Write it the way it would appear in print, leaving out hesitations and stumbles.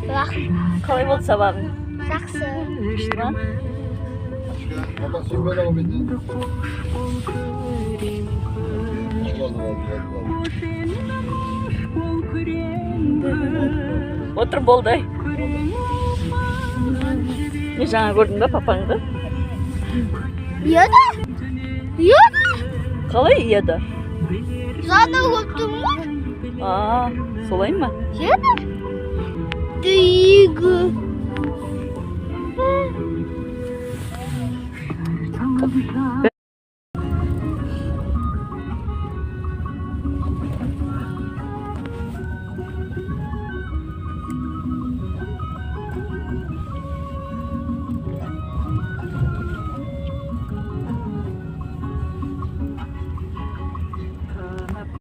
рахмет. Қалай болды сабағың? Жақсы. Күшті ма? Отыр болды. Не жаңа көрдің бе папаңды? Еді? Еді? Қалай еді? Жаңа көрдің бе? Солай ма? Еді? Дейгі.